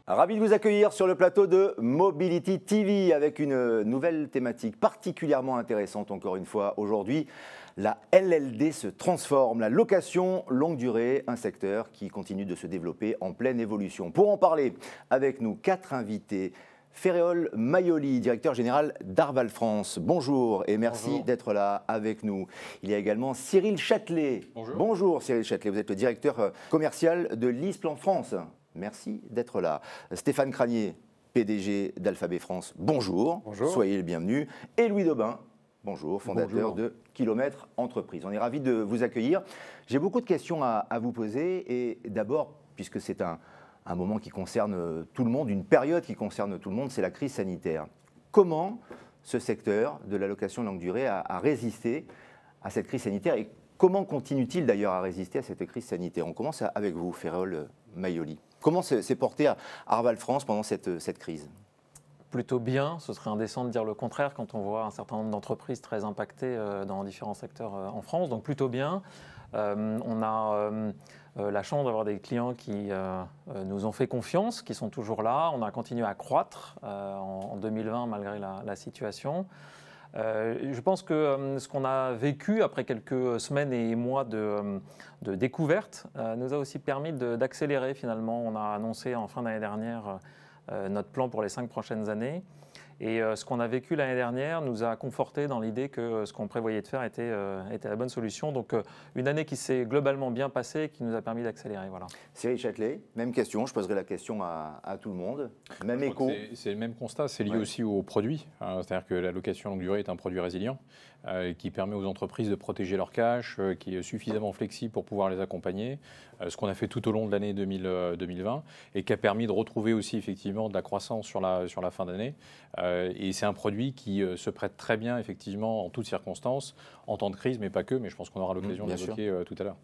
Ravi de vous accueillir sur le plateau de Mobility TV avec une nouvelle thématique particulièrement intéressante encore une fois aujourd'hui. La LLD se transforme, la location longue durée, un secteur qui continue de se développer en pleine évolution. Pour en parler avec nous, 4 invités. Ferréol Maioli, directeur général d'Arval France. Bonjour et merci d'être là avec nous. Il y a également Cyril Châtelet. Bonjour. Bonjour Cyril Châtelet, vous êtes le directeur commercial de LeasePlan France. Merci d'être là. Stéphane Cranier, PDG d'Alphabet France. Bonjour. Bonjour. Soyez le bienvenu. Et Louis Daubin. Bonjour, fondateur de Kilomètre Entreprise. On est ravis de vous accueillir. J'ai beaucoup de questions à vous poser et d'abord, puisque c'est un moment qui concerne tout le monde, une période qui concerne tout le monde, c'est la crise sanitaire. Comment ce secteur de la location longue durée a résisté à cette crise sanitaire et comment continue-t-il d'ailleurs à résister à cette crise sanitaire? On commence avec vous, Ferréol Maioli. Comment s'est porté à Arval France pendant cette crise? Plutôt bien, ce serait indécent de dire le contraire quand on voit un certain nombre d'entreprises très impactées dans différents secteurs en France, donc plutôt bien. On a la chance d'avoir des clients qui nous ont fait confiance, qui sont toujours là. On a continué à croître en 2020 malgré la situation. Je pense que ce qu'on a vécu après quelques semaines et mois de découverte nous a aussi permis d'accélérer finalement. On a annoncé en fin d'année dernière notre plan pour les 5 prochaines années. Et ce qu'on a vécu l'année dernière nous a conforté dans l'idée que ce qu'on prévoyait de faire était la bonne solution. Donc une année qui s'est globalement bien passée et qui nous a permis d'accélérer. Voilà. Cyril Châtelet, même question, je poserai la question à tout le monde. Même écho. C'est le même constat, c'est lié aussi aux produits. C'est-à-dire que la location longue durée est un produit résilient qui permet aux entreprises de protéger leur cash, qui est suffisamment flexible pour pouvoir les accompagner. Ce qu'on a fait tout au long de l'année 2020 et qui a permis de retrouver aussi effectivement de la croissance sur la fin d'année. Et c'est un produit qui se prête très bien effectivement en toutes circonstances, en temps de crise, mais pas que, mais je pense qu'on aura l'occasion d'évoquer tout à l'heure.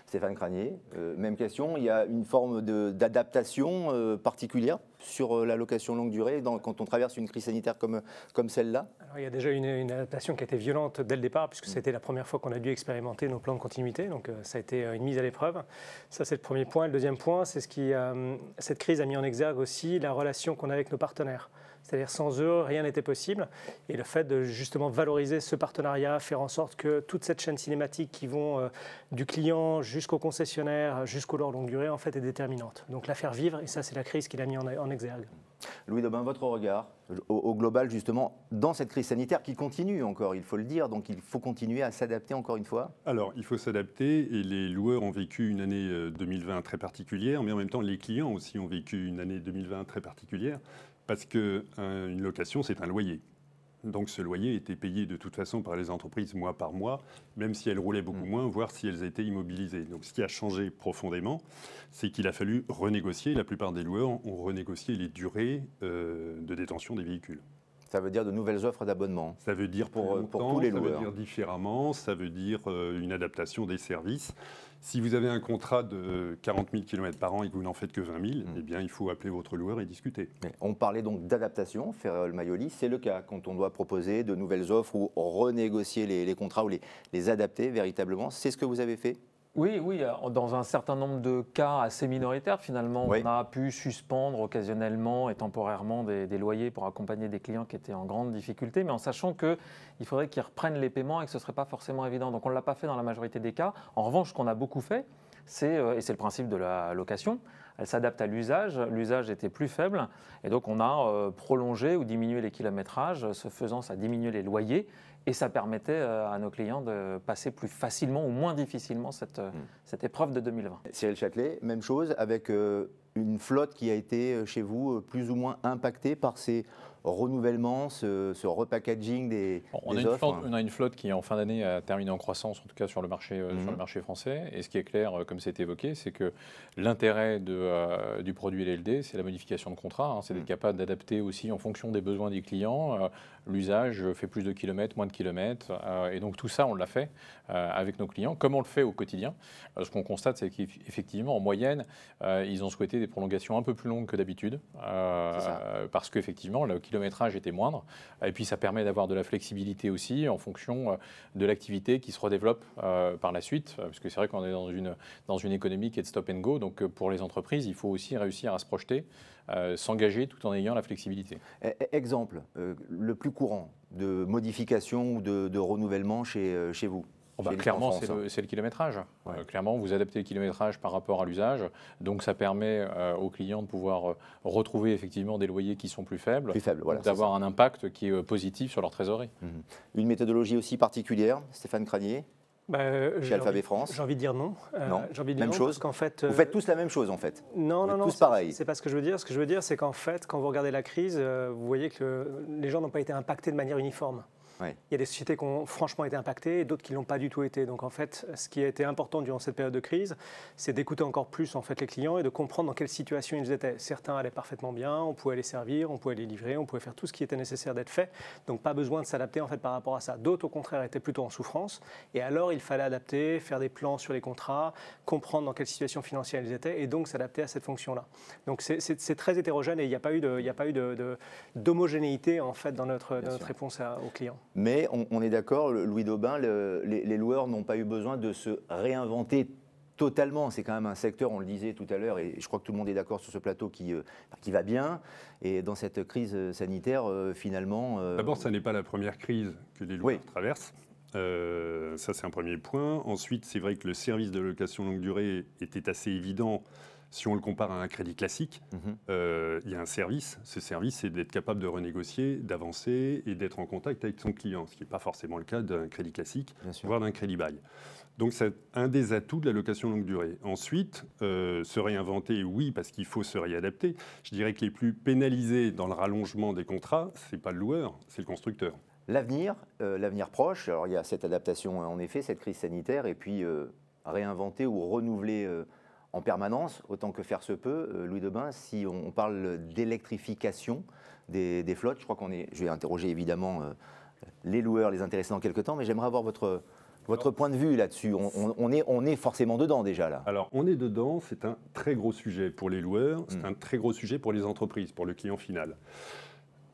Stéphane Cranier, même question, il y a une forme d'adaptation particulière sur la location longue durée quand on traverse une crise sanitaire comme celle-là? Il y a déjà une adaptation qui a été violente dès le départ, puisque c'était la première fois qu'on a dû expérimenter nos plans de continuité, donc ça a été une mise à l'épreuve. Ça, c'est le premier point. Le deuxième point, c'est cette crise a mis en exergue aussi la relation qu'on a avec nos partenaires. C'est-à-dire sans eux, rien n'était possible. Et le fait de justement valoriser ce partenariat, faire en sorte que toute cette chaîne cinématique qui vont du client jusqu'au concessionnaire, jusqu'au leur longue durée, en fait, est déterminante. Donc la faire vivre, et ça, c'est la crise qui l'a mis en exergue. Louis Daubin, votre regard au global, justement, dans cette crise sanitaire qui continue encore, il faut le dire, donc il faut continuer à s'adapter encore une fois? Alors, il faut s'adapter et les loueurs ont vécu une année 2020 très particulière, mais en même temps, les clients aussi ont vécu une année 2020 très particulière parce qu'une location, c'est un loyer. Donc ce loyer était payé de toute façon par les entreprises mois par mois, même si elles roulaient beaucoup moins, voire si elles étaient immobilisées. Donc ce qui a changé profondément, c'est qu'il a fallu renégocier. La plupart des loueurs ont renégocié les durées de détention des véhicules. Ça veut dire de nouvelles offres d'abonnement? Ça veut dire pour tous les loueurs. Ça veut dire différemment, ça veut dire une adaptation des services. Si vous avez un contrat de 40 000 km par an et que vous n'en faites que 20 000, eh bien, il faut appeler votre loueur et discuter. On parlait donc d'adaptation, Ferréol Maioli, c'est le cas quand on doit proposer de nouvelles offres ou renégocier les contrats ou les adapter véritablement. C'est ce que vous avez fait? Oui, dans un certain nombre de cas assez minoritaires, finalement, on a pu suspendre occasionnellement et temporairement des loyers pour accompagner des clients qui étaient en grande difficulté, mais en sachant qu'il faudrait qu'ils reprennent les paiements et que ce ne serait pas forcément évident. Donc on ne l'a pas fait dans la majorité des cas. En revanche, ce qu'on a beaucoup fait, et c'est le principe de la location, elle s'adapte à l'usage. L'usage était plus faible et donc on a prolongé ou diminué les kilométrages. Ce faisant, ça diminuait les loyers. Et ça permettait à nos clients de passer plus facilement ou moins difficilement cette épreuve de 2020. Cyril Châtelet, même chose avec une flotte qui a été chez vous plus ou moins impactée par ces renouvellements, ce repackaging des offres? On a une flotte qui en fin d'année a terminé en croissance, en tout cas sur le marché français. Et ce qui est clair, comme c'est évoqué, c'est que l'intérêt du produit LLD, c'est la modification de contrat. C'est d'être capable d'adapter aussi en fonction des besoins des clients. L'usage fait plus de kilomètres, moins de kilomètres. Et donc tout ça, on l'a fait avec nos clients, comme on le fait au quotidien. Ce qu'on constate, c'est qu'effectivement, en moyenne, ils ont souhaité des prolongations un peu plus longues que d'habitude. Parce qu'effectivement, kilométrage était moindre. Et puis ça permet d'avoir de la flexibilité aussi en fonction de l'activité qui se redéveloppe par la suite, parce que c'est vrai qu'on est dans une économie qui est de stop and go. Donc pour les entreprises, il faut aussi réussir à se projeter, s'engager tout en ayant la flexibilité. Exemple, le plus courant de modification ou de renouvellement chez vous? Clairement, c'est le kilométrage. Ouais. Clairement, vous adaptez le kilométrage par rapport à l'usage. Donc, ça permet aux clients de pouvoir retrouver effectivement des loyers qui sont plus faibles, voilà, d'avoir un impact qui est positif sur leur trésorerie. Une méthodologie aussi particulière, Stéphane Cranier, chez Alphabet France? J'ai envie de dire non. Non, même chose. Parce qu'en fait, vous faites tous la même chose en fait. Non, tous pareil. C'est pas ce que je veux dire. Ce que je veux dire, c'est qu'en fait, quand vous regardez la crise, vous voyez que les gens n'ont pas été impactés de manière uniforme. Ouais. Il y a des sociétés qui ont franchement été impactées et d'autres qui ne l'ont pas du tout été. Donc en fait, ce qui a été important durant cette période de crise, c'est d'écouter encore plus en fait, les clients et de comprendre dans quelle situation ils étaient. Certains allaient parfaitement bien, on pouvait les servir, on pouvait les livrer, on pouvait faire tout ce qui était nécessaire d'être fait. Donc pas besoin de s'adapter en fait, par rapport à ça. D'autres au contraire étaient plutôt en souffrance et alors il fallait adapter, faire des plans sur les contrats, comprendre dans quelle situation financière ils étaient et donc s'adapter à cette fonction-là. Donc c'est très hétérogène et il n'y a pas eu d'homogénéité en fait, dans notre réponse aux clients. Mais on est d'accord, Louis Daubin, les loueurs n'ont pas eu besoin de se réinventer totalement. C'est quand même un secteur, on le disait tout à l'heure, et je crois que tout le monde est d'accord sur ce plateau, qui va bien. Et dans cette crise sanitaire, finalement... D'abord, ça n'est pas la première crise que les loueurs traversent. Ça, c'est un premier point. Ensuite, c'est vrai que le service de location longue durée était assez évident. Si on le compare à un crédit classique, il y a un service. Ce service, c'est d'être capable de renégocier, d'avancer et d'être en contact avec son client, ce qui n'est pas forcément le cas d'un crédit classique, voire d'un crédit bail. Donc, c'est un des atouts de la location longue durée. Ensuite, se réinventer, oui, parce qu'il faut se réadapter. Je dirais que les plus pénalisés dans le rallongement des contrats, ce n'est pas le loueur, c'est le constructeur. L'avenir proche, alors il y a cette adaptation, en effet, cette crise sanitaire, et puis réinventer ou renouveler en permanence, autant que faire se peut. Louis Daubin, si on parle d'électrification des flottes, je crois je vais interroger évidemment les loueurs, les intéressés dans quelques temps, mais j'aimerais avoir votre point de vue là-dessus. On est forcément dedans déjà là. Alors on est dedans, c'est un très gros sujet pour les loueurs, c'est un très gros sujet pour les entreprises, pour le client final.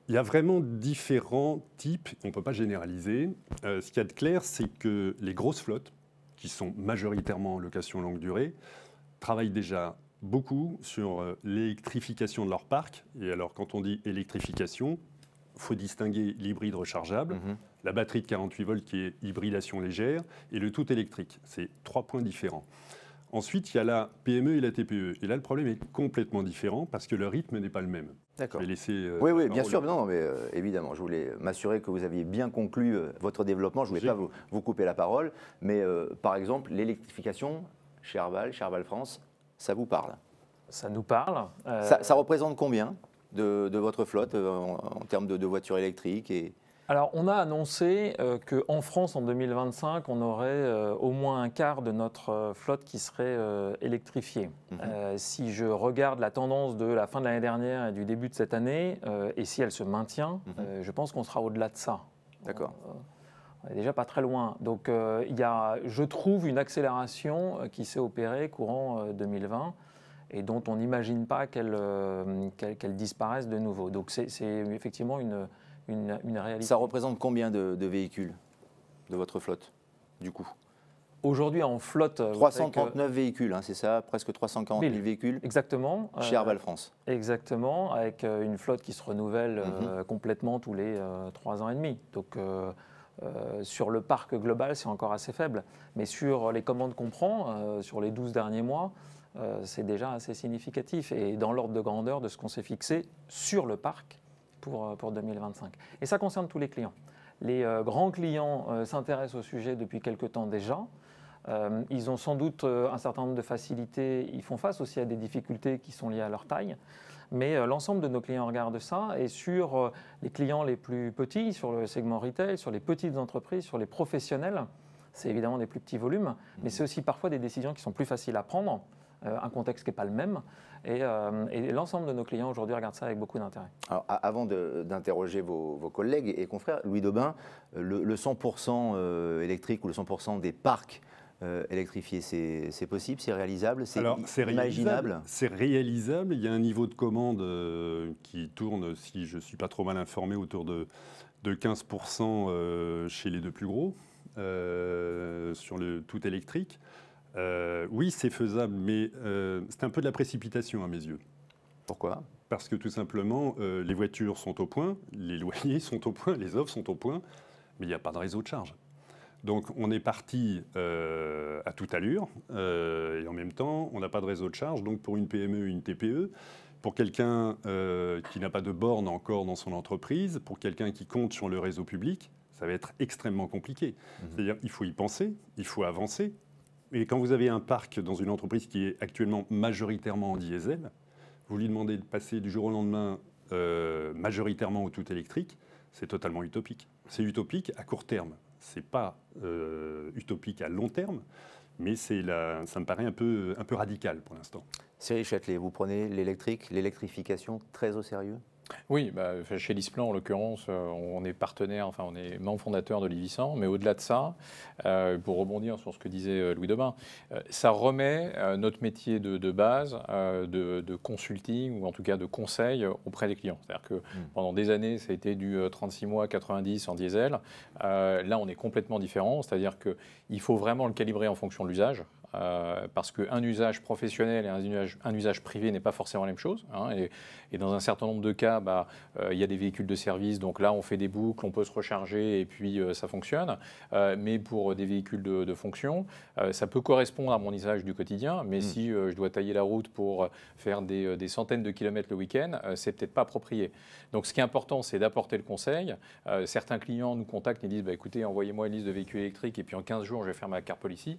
Il y a vraiment différents types, on ne peut pas généraliser. Ce qu'il y a de clair, c'est que les grosses flottes, qui sont majoritairement en location longue durée, travaillent déjà beaucoup sur l'électrification de leur parc. Et alors, quand on dit électrification, il faut distinguer l'hybride rechargeable, la batterie de 48 volts qui est hybridation légère, et le tout électrique. C'est 3 points différents. Ensuite, il y a la PME et la TPE. Et là, le problème est complètement différent parce que le rythme n'est pas le même. D'accord. Je vais laisser, oui, bien sûr. Non, mais évidemment, je voulais m'assurer que vous aviez bien conclu votre développement. Je ne voulais pas vous couper la parole. Mais par exemple, l'électrification, chez Arval France, ça vous parle? Ça nous parle. Ça représente combien de votre flotte en termes de voitures électriques Alors, on a annoncé qu'en France, en 2025, on aurait au moins un quart de notre flotte qui serait électrifiée. Si je regarde la tendance de la fin de l'année dernière et du début de cette année, et si elle se maintient, je pense qu'on sera au-delà de ça. D'accord. On n'est déjà pas très loin. Donc, il y a, je trouve, une accélération qui s'est opérée courant 2020 et dont on n'imagine pas qu'elle disparaisse de nouveau. Donc, c'est effectivement une réalité. Ça représente combien de véhicules de votre flotte, du coup? Aujourd'hui, en flotte... 339 véhicules, hein, c'est ça? Presque 340 000 véhicules? Exactement. Chez Arval France. Exactement, avec une flotte qui se renouvelle complètement tous les 3 ans et demi. Donc, sur le parc global, c'est encore assez faible. Mais sur les commandes qu'on prend, sur les 12 derniers mois, c'est déjà assez significatif. Et dans l'ordre de grandeur de ce qu'on s'est fixé sur le parc pour 2025. Et ça concerne tous les clients. Les grands clients s'intéressent au sujet depuis quelque temps déjà. Ils ont sans doute un certain nombre de facilités. Ils font face aussi à des difficultés qui sont liées à leur taille. Mais l'ensemble de nos clients regardent ça. Et sur les clients les plus petits, sur le segment retail, sur les petites entreprises, sur les professionnels, c'est évidemment des plus petits volumes. Mais c'est aussi parfois des décisions qui sont plus faciles à prendre. Un contexte qui n'est pas le même. Et l'ensemble de nos clients aujourd'hui regardent ça avec beaucoup d'intérêt. Alors, avant d'interroger vos collègues et confrères, Louis Daubin, le 100% électrique ou le 100% des parcs électrifié. C'est possible, c'est réalisable, c'est imaginable. C'est réalisable. Il y a un niveau de commande qui tourne, si je ne suis pas trop mal informé, autour de 15% chez les deux plus gros, sur le tout électrique. Oui, c'est faisable, mais c'est un peu de la précipitation à mes yeux. Pourquoi ? Parce que tout simplement, les voitures sont au point, les loyers sont au point, les offres sont au point, mais il n'y a pas de réseau de charge. Donc on est parti à toute allure, et en même temps, on n'a pas de réseau de charge. Donc pour une PME, une TPE, pour quelqu'un qui n'a pas de borne encore dans son entreprise, pour quelqu'un qui compte sur le réseau public, ça va être extrêmement compliqué. C'est-à-dire qu'il faut y penser, il faut avancer. Et quand vous avez un parc dans une entreprise qui est actuellement majoritairement en diesel, vous lui demandez de passer du jour au lendemain majoritairement au tout électrique, c'est totalement utopique. C'est utopique à court terme. Ce n'est pas utopique à long terme, mais ça me paraît un peu radical pour l'instant. Cyril Châtelet, vous prenez l'électrification très au sérieux ? Oui, chez LeasePlan, en l'occurrence, on est partenaire, enfin on est membre fondateur de Levisan, mais au-delà de ça, pour rebondir sur ce que disait Louis Daubin, ça remet notre métier de base de consulting, ou en tout cas de conseil auprès des clients. C'est-à-dire que pendant des années, ça a été du 36 mois, 90 en diesel. Là, on est complètement différent, c'est-à-dire qu'il faut vraiment le calibrer en fonction de l'usage. Parce qu'un usage professionnel et un usage privé n'est pas forcément la même chose. Et dans un certain nombre de cas, il y a des véhicules de service, donc là on fait des boucles, on peut se recharger et puis ça fonctionne. Mais pour des véhicules de fonction, ça peut correspondre à mon usage du quotidien, mais si je dois tailler la route pour faire des centaines de kilomètres le week-end, c'est peut-être pas approprié. Donc ce qui est important, c'est d'apporter le conseil. Certains clients nous contactent et disent écoutez, envoyez-moi une liste de véhicules électriques et puis en 15 jours, je vais faire ma car policy.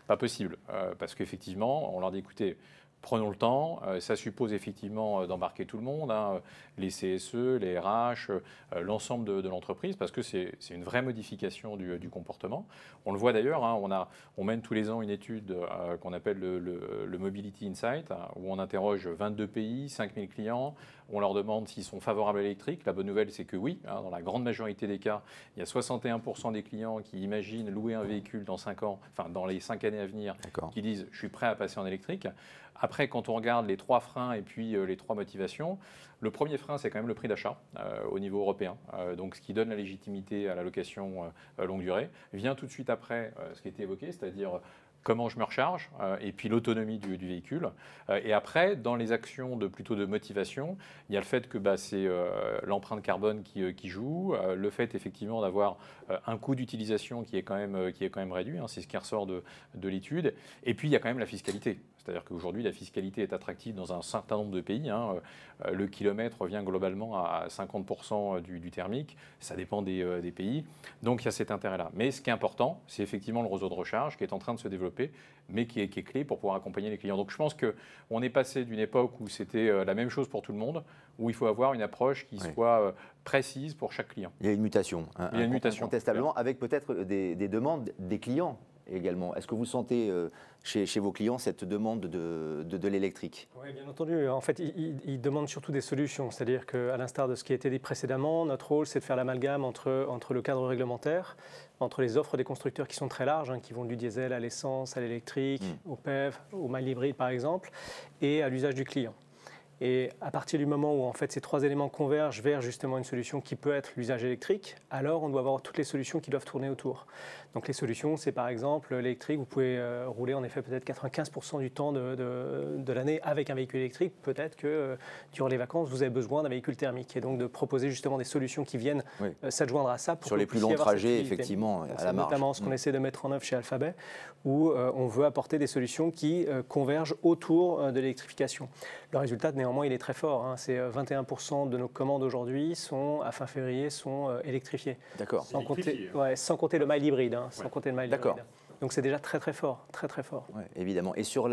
Pas possible, parce qu'effectivement, on leur dit écoutez, prenons le temps, ça suppose effectivement d'embarquer tout le monde, les CSE, les RH, l'ensemble de l'entreprise, parce que c'est une vraie modification du comportement. On le voit d'ailleurs, on mène tous les ans une étude qu'on appelle le Mobility Insight, où on interroge 22 pays, 5000 clients, on leur demande s'ils sont favorables à l'électrique. La bonne nouvelle, c'est que oui, dans la grande majorité des cas, il y a 61% des clients qui imaginent louer un véhicule dans 5 ans, enfin dans les 5 années à venir, qui disent je suis prêt à passer en électrique. Après, quand on regarde les 3 freins et puis les 3 motivations, le premier frein, c'est quand même le prix d'achat au niveau européen. Donc, ce qui donne la légitimité à la location longue durée. Vient tout de suite après ce qui a été évoqué, c'est-à-dire comment je me recharge, et puis l'autonomie du véhicule. Et après, dans les actions plutôt de motivation, il y a le fait que c'est l'empreinte carbone qui joue, le fait effectivement d'avoir un coût d'utilisation qui est quand même réduit, c'est ce qui ressort de l'étude. Et puis, il y a quand même la fiscalité. C'est-à-dire qu'aujourd'hui, la fiscalité est attractive dans un certain nombre de pays. Le kilomètre revient globalement à 50% du thermique. Ça dépend des pays. Donc, il y a cet intérêt-là. Mais ce qui est important, c'est effectivement le réseau de recharge qui est en train de se développer, mais qui est clé pour pouvoir accompagner les clients. Donc, je pense qu'on est passé d'une époque où c'était la même chose pour tout le monde, où il faut avoir une approche qui soit précise pour chaque client. Il y a une mutation. Il y a une mutation. Incontestablement, avec peut-être des demandes des clients également. Est-ce que vous sentez chez vos clients cette demande de l'électrique ? Oui, bien entendu. En fait, ils demandent surtout des solutions. C'est-à-dire qu'à l'instar de ce qui a été dit précédemment, notre rôle, c'est de faire l'amalgame entre le cadre réglementaire, entre les offres des constructeurs qui sont très larges, qui vont du diesel à l'essence, à l'électrique, au PEV, au mild hybride par exemple, et à l'usage du client. Et à partir du moment où en fait, ces 3 éléments convergent vers justement une solution qui peut être l'usage électrique, alors on doit avoir toutes les solutions qui doivent tourner autour. Donc les solutions, c'est par exemple l'électrique, vous pouvez rouler en effet peut-être 95% du temps de l'année avec un véhicule électrique. Peut-être que durant les vacances, vous avez besoin d'un véhicule thermique. Et donc de proposer justement des solutions qui viennent s'adjoindre à ça. Pour sur les plus longs trajets, effectivement, à la marge. C'est notamment ce qu'on essaie de mettre en œuvre chez Alphabet, où on veut apporter des solutions qui convergent autour de l'électrification. Le résultat, néanmoins, il est très fort. C'est 21% de nos commandes aujourd'hui à fin février sont électrifiées. D'accord. Sans compter le mild hybride. Sans compter le mild hybride. Donc c'est déjà très très fort, très très fort. Ouais, évidemment. Et sur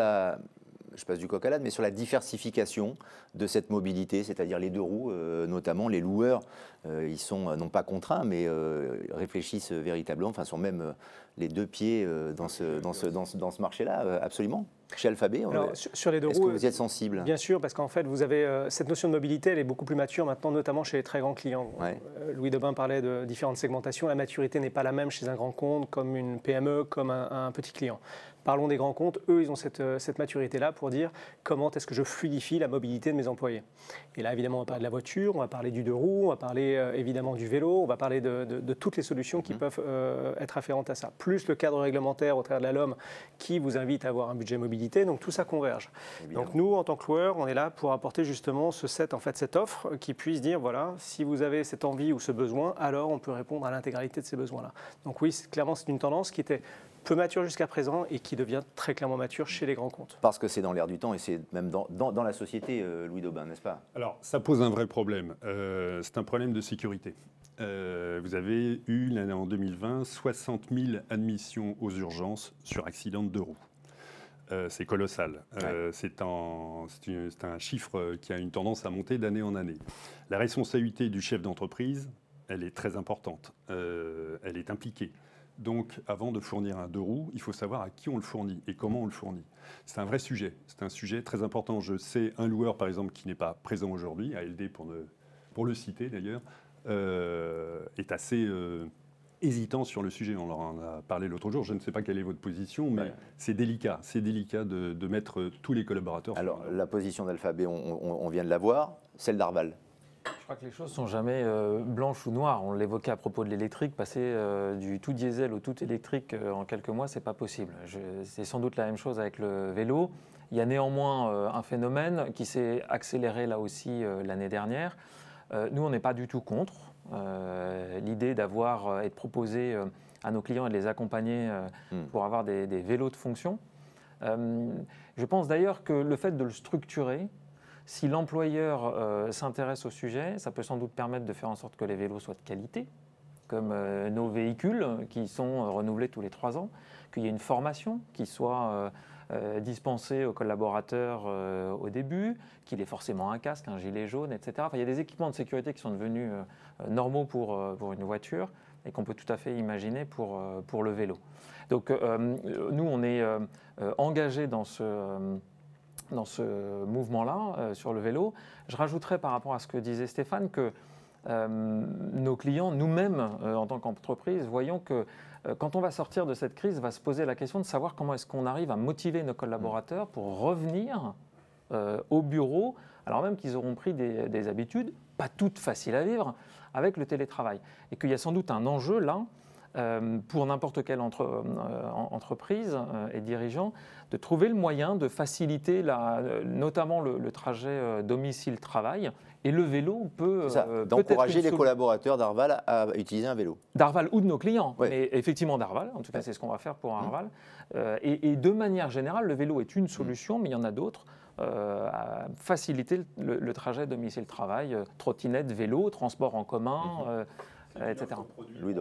je passe du coq à l'âne, mais sur la diversification de cette mobilité, c'est-à-dire les deux roues, notamment les loueurs, ils sont non pas contraints, mais réfléchissent véritablement, enfin sont même les deux pieds dans ce marché-là, absolument. Chez Alphabet, sur les deux roues, est-ce que vous y êtes sensible? Bien sûr, parce qu'en fait, vous avez cette notion de mobilité, elle est beaucoup plus mature maintenant, notamment chez les très grands clients. Ouais. Louis Daubin parlait de différentes segmentations. La maturité n'est pas la même chez un grand compte, comme une PME, comme un petit client. Parlons des grands comptes. Eux, ils ont cette maturité-là pour dire comment est-ce que je fluidifie la mobilité de mes employés. Et là, évidemment, on va parler de la voiture, on va parler du deux roues, on va parler évidemment du vélo, on va parler de toutes les solutions qui peuvent être afférentes à ça. Plus le cadre réglementaire au travers de la LOM qui vous invite à avoir un budget mobilité. Donc tout ça converge. Évidemment. Donc nous, en tant que loueur, on est là pour apporter justement cette offre qui puisse dire, voilà, si vous avez cette envie ou ce besoin, alors on peut répondre à l'intégralité de ces besoins-là. Donc oui, clairement, c'est une tendance qui était peu mature jusqu'à présent et qui devient très clairement mature chez les grands comptes. Parce que c'est dans l'air du temps et c'est même dans la société, Louis Daubin, n'est-ce pas? Alors, ça pose un vrai problème. C'est un problème de sécurité. Vous avez eu, en 2020, 60 000 admissions aux urgences sur accident de deux roues. C'est colossal. Ouais. C'est un chiffre qui a une tendance à monter d'année en année. La responsabilité du chef d'entreprise, elle est très importante. Elle est impliquée. Donc, avant de fournir un deux roues, il faut savoir à qui on le fournit et comment on le fournit. C'est un vrai sujet. C'est un sujet très important. Je sais un loueur, par exemple, qui n'est pas présent aujourd'hui, ALD pour le citer d'ailleurs, est assez hésitant sur le sujet. On leur en a parlé l'autre jour. Je ne sais pas quelle est votre position, mais ouais. C'est délicat. C'est délicat de mettre tous les collaborateurs. Alors, la position d'Alphabet, on vient de la voir. Celle d'Arval. Je crois que les choses ne sont jamais blanches ou noires. On l'évoquait à propos de l'électrique, passer du tout diesel au tout électrique en quelques mois, ce n'est pas possible. C'est sans doute la même chose avec le vélo. Il y a néanmoins un phénomène qui s'est accéléré là aussi l'année dernière. Nous, on n'est pas du tout contre l'idée d'avoir et de proposer à nos clients et de les accompagner pour avoir des vélos de fonction. Je pense d'ailleurs que le fait de le structurer, si l'employeur s'intéresse au sujet, ça peut sans doute permettre de faire en sorte que les vélos soient de qualité, comme nos véhicules qui sont renouvelés tous les 3 ans, qu'il y ait une formation qui soit dispensée aux collaborateurs au début, qu'il ait forcément un casque, un gilet jaune, etc. Enfin, il y a des équipements de sécurité qui sont devenus normaux pour une voiture et qu'on peut tout à fait imaginer pour le vélo. Donc nous, on est engagés dans ce mouvement-là, sur le vélo. Je rajouterais par rapport à ce que disait Stéphane que nos clients, nous-mêmes, en tant qu'entreprise, voyons que quand on va sortir de cette crise, va se poser la question de savoir comment est-ce qu'on arrive à motiver nos collaborateurs pour revenir au bureau, alors même qu'ils auront pris des habitudes, pas toutes faciles à vivre, avec le télétravail. Et qu'il y a sans doute un enjeu là, pour n'importe quelle entreprise et dirigeant, de trouver le moyen de faciliter notamment le trajet domicile-travail. Et le vélo peut d'encourager les collaborateurs d'Arval à utiliser un vélo. D'Arval ou de nos clients, ouais. Mais effectivement d'Arval, en tout cas c'est ce qu'on va faire pour Arval. Et de manière générale, le vélo est une solution, mais il y en a d'autres. À faciliter le trajet domicile-travail, trottinette, vélo, transport en commun, etc.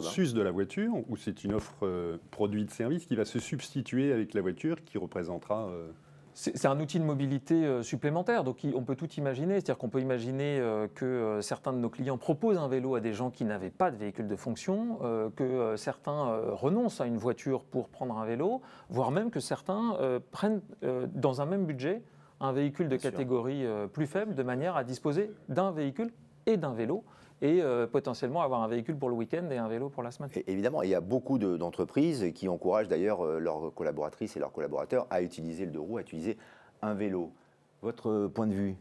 Sus de la voiture, ou c'est une offre produit de service qui va se substituer avec la voiture qui représentera... C'est un outil de mobilité supplémentaire, donc on peut tout imaginer. C'est-à-dire qu'on peut imaginer que certains de nos clients proposent un vélo à des gens qui n'avaient pas de véhicule de fonction, que certains renoncent à une voiture pour prendre un vélo, voire même que certains prennent dans un même budget un véhicule de catégorie plus faible, de manière à disposer d'un véhicule et d'un vélo, et potentiellement avoir un véhicule pour le week-end et un vélo pour la semaine. Et évidemment, il y a beaucoup d'entreprises qui encouragent d'ailleurs leurs collaboratrices et leurs collaborateurs à utiliser le deux roues, à utiliser un vélo. Votre point de vue?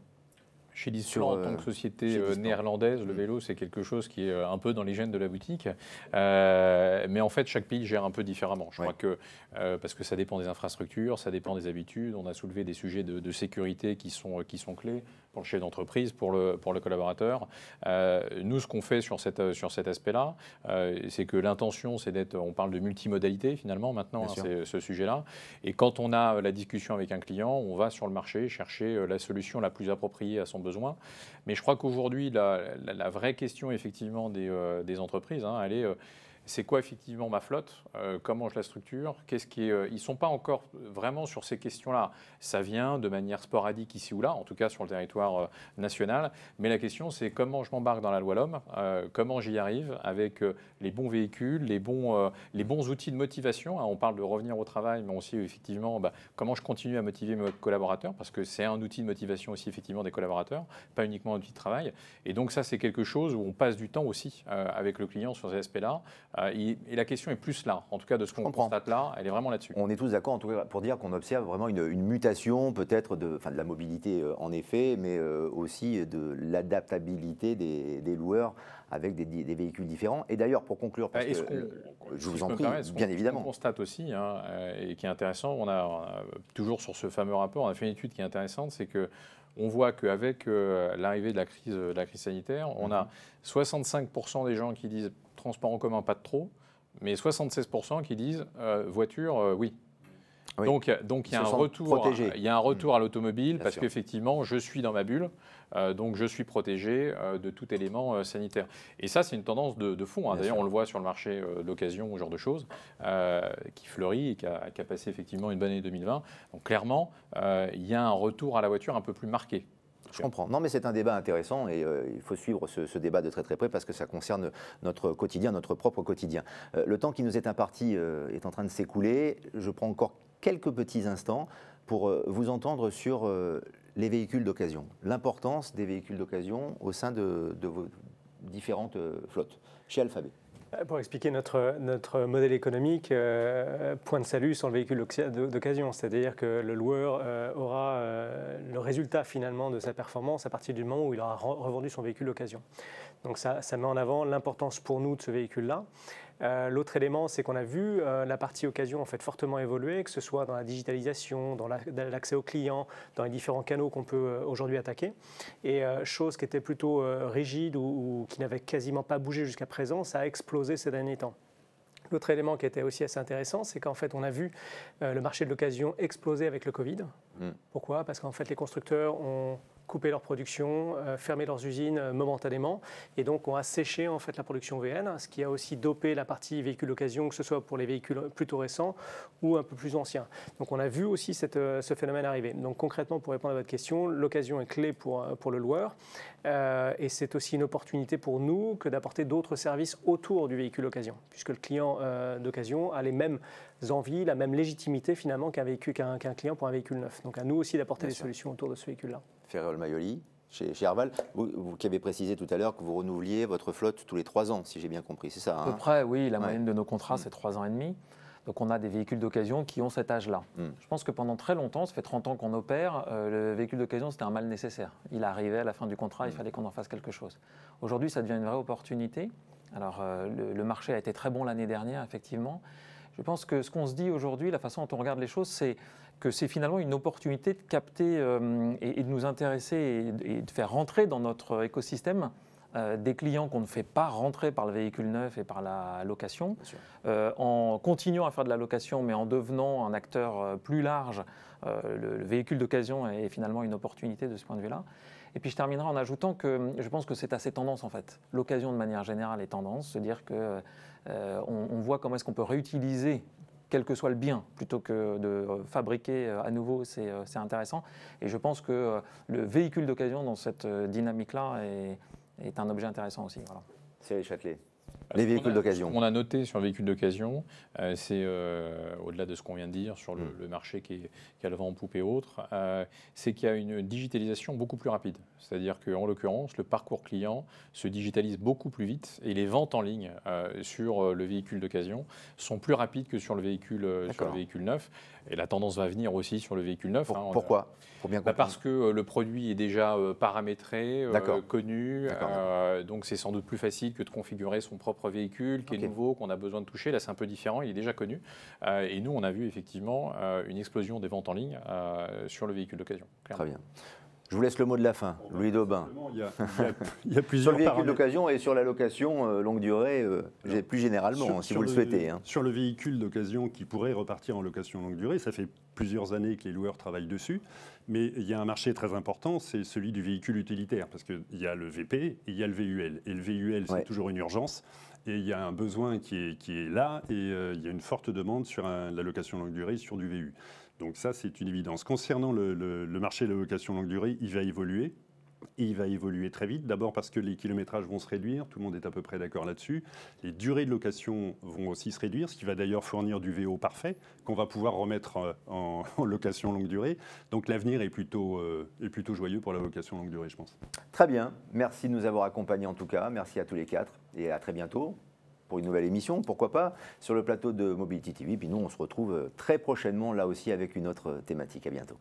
Chez Displan, en tant que société néerlandaise, le vélo, c'est quelque chose qui est un peu dans les gènes de la boutique. Mais en fait, chaque pays gère un peu différemment. Je crois que, parce que ça dépend des infrastructures, ça dépend des habitudes. On a soulevé des sujets de sécurité qui sont clés pour le chef d'entreprise, pour le collaborateur. Nous, ce qu'on fait sur cet aspect-là, c'est que l'intention, c'est d'être, on parle de multimodalité finalement maintenant, c'est ce sujet-là. Et quand on a la discussion avec un client, on va sur le marché chercher la solution la plus appropriée à son besoin. Mais je crois qu'aujourd'hui, la vraie question effectivement des entreprises, elle est c'est quoi effectivement ma flotte, comment je la structure, ils ne sont pas encore vraiment sur ces questions-là. Ça vient de manière sporadique ici ou là, en tout cas sur le territoire national, mais la question c'est comment je m'embarque dans la loi l'homme, comment j'y arrive avec les bons véhicules, les bons outils de motivation. On parle de revenir au travail, mais aussi effectivement comment je continue à motiver mes collaborateurs, parce que c'est un outil de motivation aussi effectivement des collaborateurs, pas uniquement un outil de travail. Et donc ça c'est quelque chose où on passe du temps aussi avec le client sur ces aspects-là. Et la question est plus là, en tout cas de ce qu'on constate là, elle est vraiment là-dessus. On est tous d'accord en tout cas pour dire qu'on observe vraiment une mutation peut-être de la mobilité en effet, mais aussi de l'adaptabilité des loueurs avec des véhicules différents. Et d'ailleurs, pour conclure, parce que je vous en prie, bien évidemment. Ce qu'on constate aussi, et qui est intéressant, on a toujours sur ce fameux rapport, on a fait une étude qui est intéressante, c'est que on voit qu'avec l'arrivée de la crise sanitaire, on a 65% des gens qui disent transport en commun, pas de trop, mais 76% qui disent voiture, oui. Oui. Donc il y a un retour à l'automobile parce qu'effectivement, je suis dans ma bulle, donc je suis protégé de tout élément sanitaire. Et ça, c'est une tendance de fond. D'ailleurs, on le voit sur le marché d'occasion, ce genre de choses, qui fleurit et qui a passé effectivement une bonne année 2020. Donc clairement, il y a un retour à la voiture un peu plus marqué. Je comprends. Non, mais c'est un débat intéressant et il faut suivre ce débat de très très près parce que ça concerne notre quotidien, notre propre quotidien. Le temps qui nous est imparti est en train de s'écouler. Je prends encore quelques petits instants pour vous entendre sur les véhicules d'occasion, l'importance des véhicules d'occasion au sein de vos différentes flottes chez Alphabet. Pour expliquer notre modèle économique, point de salut sur le véhicule d'occasion, c'est-à-dire que le loueur aura le résultat finalement de sa performance à partir du moment où il aura revendu son véhicule d'occasion. Donc ça met en avant l'importance pour nous de ce véhicule-là. L'autre élément, c'est qu'on a vu la partie occasion en fait fortement évoluer, que ce soit dans la digitalisation, dans l'accès aux clients, dans les différents canaux qu'on peut aujourd'hui attaquer. Et chose qui était plutôt rigide ou qui n'avait quasiment pas bougé jusqu'à présent, ça a explosé ces derniers temps. L'autre élément qui était aussi assez intéressant, c'est qu'en fait, on a vu le marché de l'occasion exploser avec le Covid. Pourquoi ? Parce qu'en fait, les constructeurs ont coupé leur production, fermé leurs usines momentanément, et donc ont asséché en fait la production VN, ce qui a aussi dopé la partie véhicule d'occasion, que ce soit pour les véhicules plutôt récents ou un peu plus anciens. Donc on a vu aussi ce phénomène arriver. Donc concrètement, pour répondre à votre question, l'occasion est clé pour le loueur, et c'est aussi une opportunité pour nous que d'apporter d'autres services autour du véhicule d'occasion, puisque le client d'occasion a les mêmes envies, la même légitimité finalement qu'un client pour un véhicule neuf. Donc à nous aussi d'apporter des solutions autour de ce véhicule-là. Ferréol Mayoli, chez Arval, vous qui avez précisé tout à l'heure que vous renouvelliez votre flotte tous les 3 ans, si j'ai bien compris, c'est ça À peu près, oui. La moyenne de nos contrats, c'est 3 ans et demi. Donc on a des véhicules d'occasion qui ont cet âge-là. Je pense que pendant très longtemps, ça fait 30 ans qu'on opère, le véhicule d'occasion, c'était un mal nécessaire. Il arrivait à la fin du contrat, il fallait qu'on en fasse quelque chose. Aujourd'hui, ça devient une vraie opportunité. Alors le marché a été très bon l'année dernière, effectivement. Je pense que ce qu'on se dit aujourd'hui, la façon dont on regarde les choses, c'est que c'est finalement une opportunité de capter et de nous intéresser et de faire rentrer dans notre écosystème des clients qu'on ne fait pas rentrer par le véhicule neuf et par la location, en continuant à faire de la location, mais en devenant un acteur plus large. Le véhicule d'occasion est finalement une opportunité de ce point de vue-là. Et puis je terminerai en ajoutant que je pense que c'est assez tendance en fait. L'occasion de manière générale est tendance, se dire que on voit comment est-ce qu'on peut réutiliser quel que soit le bien, plutôt que de fabriquer à nouveau, c'est intéressant. Et je pense que le véhicule d'occasion dans cette dynamique-là est un objet intéressant aussi. Voilà. Cyril Châtelet. Les véhicules d'occasion. Ce qu'on a noté sur le véhicule d'occasion, c'est au-delà de ce qu'on vient de dire sur le marché qui a le vent en poupe et autres, c'est qu'il y a une digitalisation beaucoup plus rapide. C'est-à-dire qu'en l'occurrence, le parcours client se digitalise beaucoup plus vite et les ventes en ligne sur le véhicule d'occasion sont plus rapides que sur le véhicule neuf. Et la tendance va venir aussi sur le véhicule neuf. Pourquoi ? Pour bien comprendre. Parce que le produit est déjà paramétré, connu, donc c'est sans doute plus facile que de configurer son propre véhicule qui est nouveau, qu'on a besoin de toucher. Là, c'est un peu différent, il est déjà connu. Et nous, on a vu effectivement une explosion des ventes en ligne sur le véhicule d'occasion. Très bien. Je vous laisse le mot de la fin, Louis Daubin. Il y a plusieurs sur le véhicule d'occasion et sur la location longue durée, plus généralement, si vous le souhaitez. Sur le véhicule d'occasion qui pourrait repartir en location longue durée, ça fait plusieurs années que les loueurs travaillent dessus, mais il y a un marché très important, c'est celui du véhicule utilitaire, parce qu'il y a le VP et il y a le VUL. Et le VUL, c'est toujours une urgence. Et il y a un besoin qui est là et il y a une forte demande sur la location longue durée sur du VU. Donc ça, c'est une évidence. Concernant le marché de la location longue durée, il va évoluer. Et il va évoluer très vite, d'abord parce que les kilométrages vont se réduire, tout le monde est à peu près d'accord là-dessus. Les durées de location vont aussi se réduire, ce qui va d'ailleurs fournir du VO parfait, qu'on va pouvoir remettre en location longue durée. Donc l'avenir est plutôt joyeux pour la location longue durée, je pense. Très bien, merci de nous avoir accompagnés en tout cas, merci à tous les quatre et à très bientôt pour une nouvelle émission, pourquoi pas, sur le plateau de Mobility TV. Puis nous, on se retrouve très prochainement là aussi avec une autre thématique. À bientôt.